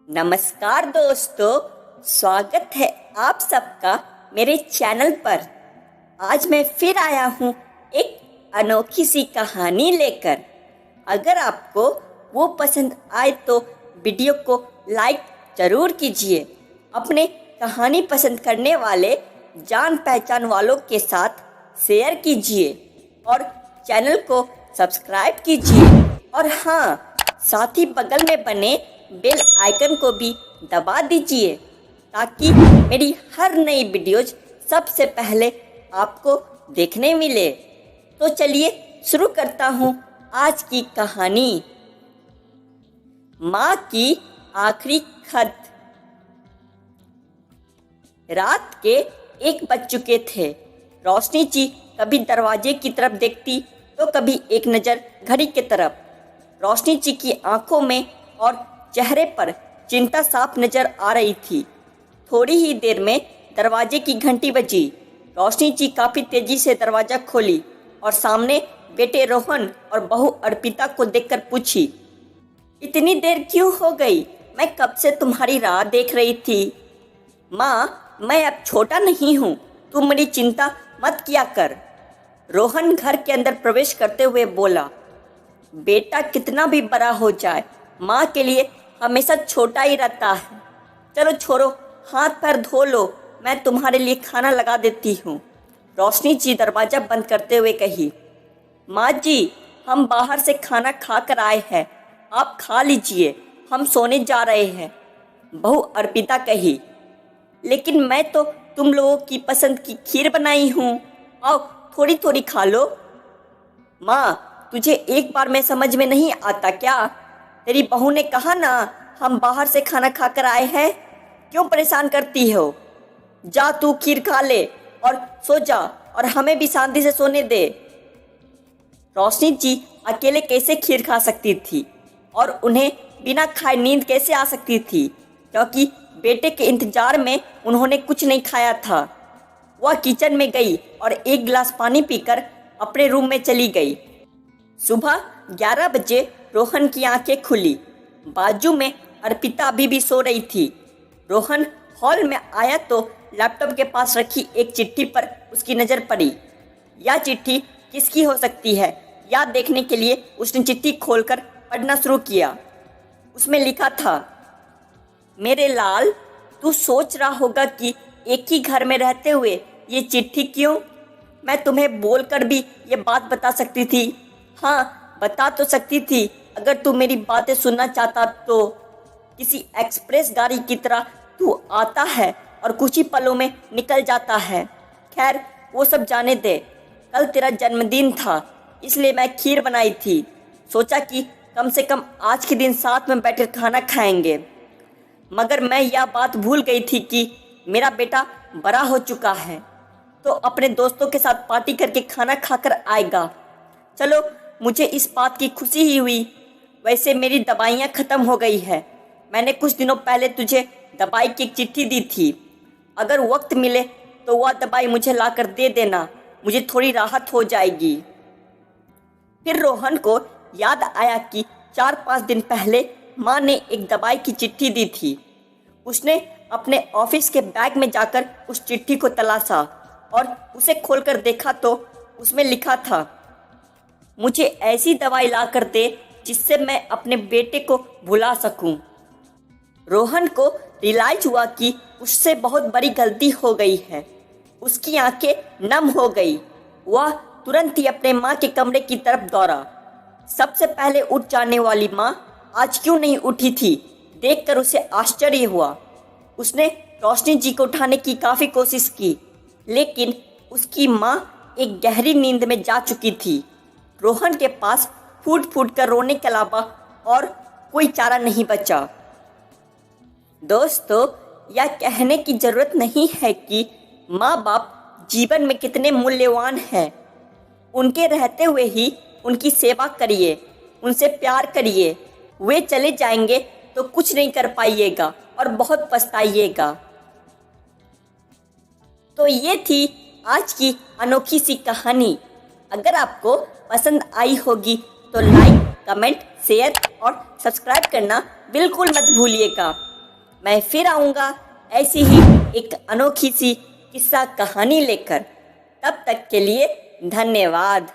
नमस्कार दोस्तों, स्वागत है आप सबका मेरे चैनल पर। आज मैं फिर आया हूँ एक अनोखी सी कहानी लेकर। अगर आपको वो पसंद आए तो वीडियो को लाइक ज़रूर कीजिए। अपने कहानी पसंद करने वाले जान पहचान वालों के साथ शेयर कीजिए और चैनल को सब्सक्राइब कीजिए। और हाँ, साथ ही बगल में बने बेल आइकन को भी दबा दीजिए ताकि मेरी हर नई वीडियोज सबसे पहले आपको देखने मिले। तो चलिए शुरू करता हूँ आज की कहानी। माँ की आखिरी खत। रात के 1 बज चुके थे। रोशनी जी कभी दरवाजे की तरफ देखती तो कभी एक नज़र घड़ी की तरफ। रोशनी जी की आंखों में और चेहरे पर चिंता साफ नजर आ रही थी। थोड़ी ही देर में दरवाजे की घंटी बजी। रोशनी जी काफ़ी तेजी से दरवाज़ा खोली और सामने बेटे रोहन और बहू अर्पिता को देखकर पूछी, इतनी देर क्यों हो गई? मैं कब से तुम्हारी राह देख रही थी। माँ, मैं अब छोटा नहीं हूँ, तुम मेरी चिंता मत किया कर। रोहन घर के अंदर प्रवेश करते हुए बोला, बेटा कितना भी बड़ा हो जाए माँ के लिए हमेशा छोटा ही रहता है। चलो छोड़ो, हाथ पैर धो लो, मैं तुम्हारे लिए खाना लगा देती हूँ। रोशनी जी दरवाज़ा बंद करते हुए कही, माँ जी, हम बाहर से खाना खा कर आए हैं, आप खा लीजिए, हम सोने जा रहे हैं। बहू अर्पिता कही, लेकिन मैं तो तुम लोगों की पसंद की खीर बनाई हूँ, आओ थोड़ी थोड़ी खा लो। माँ, तुझे एक बार में समझ में नहीं आता क्या? तेरी बहू ने कहा ना, हम बाहर से खाना खाकर आए हैं, क्यों परेशान करती हो? जा तू खीर खा ले और सो जा, और हमें भी शांति से सोने दे। रोशनी जी अकेले कैसे खीर खा सकती थी और उन्हें बिना खाए नींद कैसे आ सकती थी, क्योंकि बेटे के इंतजार में उन्होंने कुछ नहीं खाया था। वह किचन में गई और 1 गिलास पानी पीकर अपने रूम में चली गई। सुबह 11 बजे रोहन की आंखें खुली। बाजू में अर्पिता अभी भी सो रही थी। रोहन हॉल में आया तो लैपटॉप के पास रखी एक चिट्ठी पर उसकी नज़र पड़ी। यह चिट्ठी किसकी हो सकती है, यह देखने के लिए उसने चिट्ठी खोलकर पढ़ना शुरू किया। उसमें लिखा था, मेरे लाल, तू सोच रहा होगा कि एक ही घर में रहते हुए ये चिट्ठी क्यों? मैं तुम्हें बोलकर भी ये बात बता सकती थी। हाँ, बता तो सकती थी, अगर तू मेरी बातें सुनना चाहता तो। किसी एक्सप्रेस गाड़ी की तरह तू आता है और कुछ ही पलों में निकल जाता है। खैर, वो सब जाने दे। कल तेरा जन्मदिन था, इसलिए मैं खीर बनाई थी। सोचा कि कम से कम आज के दिन साथ में बैठकर खाना खाएंगे। मगर मैं यह बात भूल गई थी कि मेरा बेटा बड़ा हो चुका है, तो अपने दोस्तों के साथ पार्टी करके खाना खाकर आएगा। चलो, मुझे इस बात की खुशी ही हुई। वैसे मेरी दवाइयाँ ख़त्म हो गई है। मैंने कुछ दिनों पहले तुझे दवाई की एक चिट्ठी दी थी। अगर वक्त मिले तो वह दवाई मुझे लाकर दे देना, मुझे थोड़ी राहत हो जाएगी। फिर रोहन को याद आया कि 4-5 दिन पहले माँ ने एक दवाई की चिट्ठी दी थी। उसने अपने ऑफिस के बैग में जाकर उस चिट्ठी को तलाशा और उसे खोलकर देखा तो उसमें लिखा था, मुझे ऐसी दवाई लाकर दे जिससे मैं अपने बेटे को भुला सकूं। रोहन को रियलाइज हुआ कि उससे बहुत बड़ी गलती हो गई है। उसकी आंखें नम हो गई। वह तुरंत ही अपने माँ के कमरे की तरफ दौड़ा। सबसे पहले उठ जाने वाली माँ आज क्यों नहीं उठी थी, देखकर उसे आश्चर्य हुआ। उसने रोशनी जी को उठाने की काफ़ी कोशिश की, लेकिन उसकी माँ एक गहरी नींद में जा चुकी थी। रोहन के पास फूट फूट कर रोने के अलावा और कोई चारा नहीं बचा। दोस्तों, यह कहने की ज़रूरत नहीं है कि माँ बाप जीवन में कितने मूल्यवान हैं। उनके रहते हुए ही उनकी सेवा करिए, उनसे प्यार करिए। वे चले जाएंगे तो कुछ नहीं कर पाइएगा और बहुत पछताइएगा। तो ये थी आज की अनोखी सी कहानी। अगर आपको पसंद आई होगी तो लाइक, कमेंट, शेयर और सब्सक्राइब करना बिल्कुल मत भूलिएगा। मैं फिर आऊँगा ऐसी ही एक अनोखी सी किस्सा कहानी लेकर। तब तक के लिए धन्यवाद।